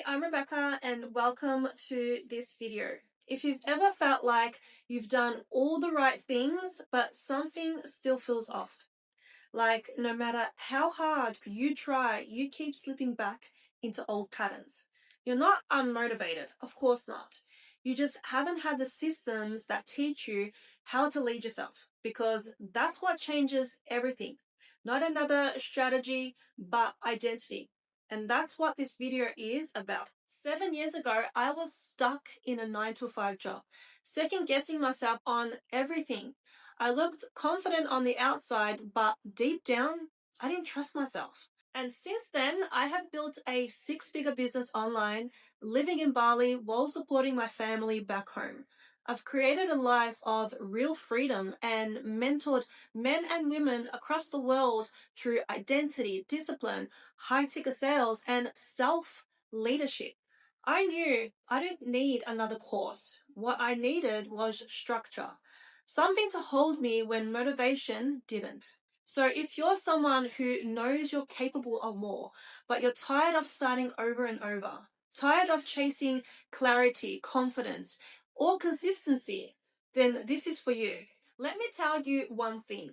Hey, I'm Rebecca and welcome to this video. If you've ever felt like you've done all the right things, but something still feels off, like no matter how hard you try, you keep slipping back into old patterns. You're not unmotivated, of course not. You just haven't had the systems that teach you how to lead yourself, because that's what changes everything. Not another strategy, but identity. And that's what this video is about. 7 years ago, I was stuck in a 9 to 5 job, second guessing myself on everything. I looked confident on the outside, but deep down, I didn't trust myself. And since then, I have built a six-figure business online, living in Bali while supporting my family back home. I've created a life of real freedom and mentored men and women across the world through identity, discipline, high-ticket sales, and self-leadership. I knew I didn't need another course. What I needed was structure, something to hold me when motivation didn't. So if you're someone who knows you're capable of more, but you're tired of starting over and over, tired of chasing clarity, confidence, or consistency, then this is for you. Let me tell you one thing.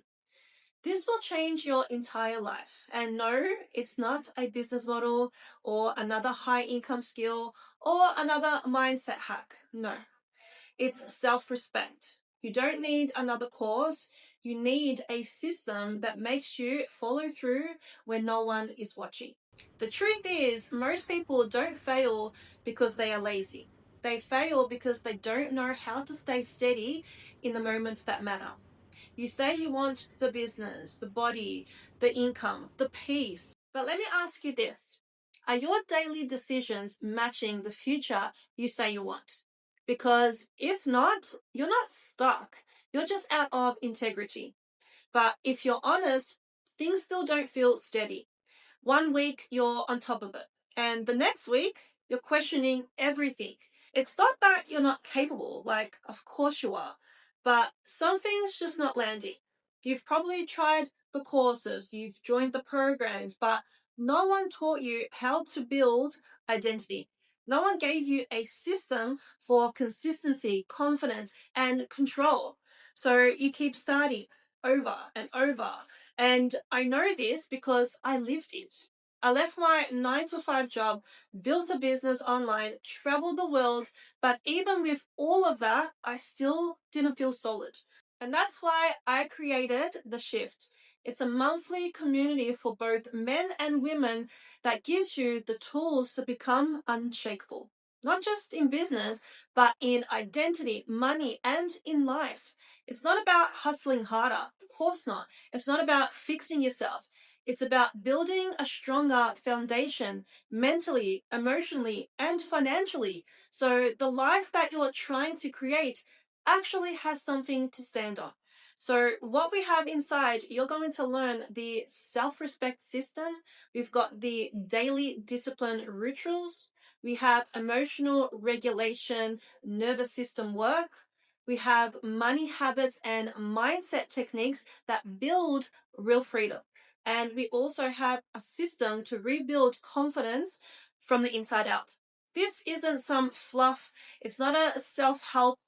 This will change your entire life. And no, it's not a business model or another high income skill or another mindset hack. No, it's self-respect. You don't need another course. You need a system that makes you follow through when no one is watching. The truth is, most people don't fail because they are lazy. They fail because they don't know how to stay steady in the moments that matter. You say you want the business, the body, the income, the peace. But let me ask you this. Are your daily decisions matching the future you say you want? Because if not, you're not stuck. You're just out of integrity. But if you're honest, things still don't feel steady. One week you're on top of it, and the next week you're questioning everything. It's not that you're not capable, like, of course you are, but something's just not landing. You've probably tried the courses, you've joined the programs, but no one taught you how to build identity. No one gave you a system for consistency, confidence, and control. So you keep starting over and over. And I know this because I lived it. I left my 9 to 5 job, built a business online, traveled the world, but even with all of that, I still didn't feel solid. And that's why I created The Shift. It's a monthly community for both men and women that gives you the tools to become unshakable. Not just in business, but in identity, money, and in life. It's not about hustling harder. Of course not. It's not about fixing yourself. It's about building a stronger foundation mentally, emotionally, and financially. So the life that you're trying to create actually has something to stand on. So what we have inside, you're going to learn the self-respect system. We've got the daily discipline rituals. We have emotional regulation, nervous system work. We have money habits and mindset techniques that build real freedom. And we also have a system to rebuild confidence from the inside out. This isn't some fluff. It's not a self-help.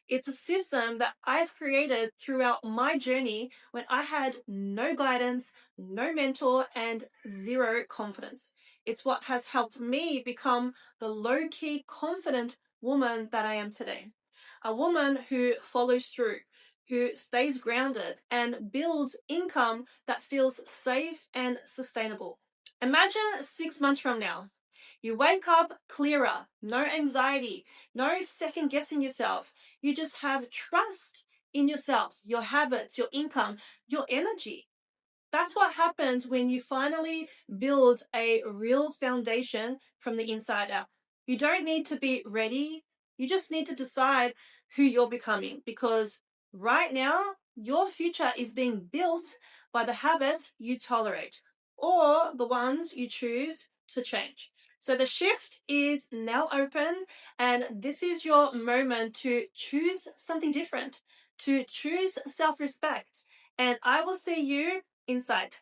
It's a system that I've created throughout my journey when I had no guidance, no mentor, and zero confidence. It's what has helped me become the low-key confident woman that I am today. A woman who follows through, who stays grounded, and builds income that feels safe and sustainable. Imagine 6 months from now. You wake up clearer, no anxiety, no second guessing yourself. You just have trust in yourself, your habits, your income, your energy. That's what happens when you finally build a real foundation from the inside out. You don't need to be ready. You just need to decide who you're becoming, because right now, your future is being built by the habits you tolerate or the ones you choose to change. So the shift is now open, and this is your moment to choose something different, to choose self-respect. And I will see you inside.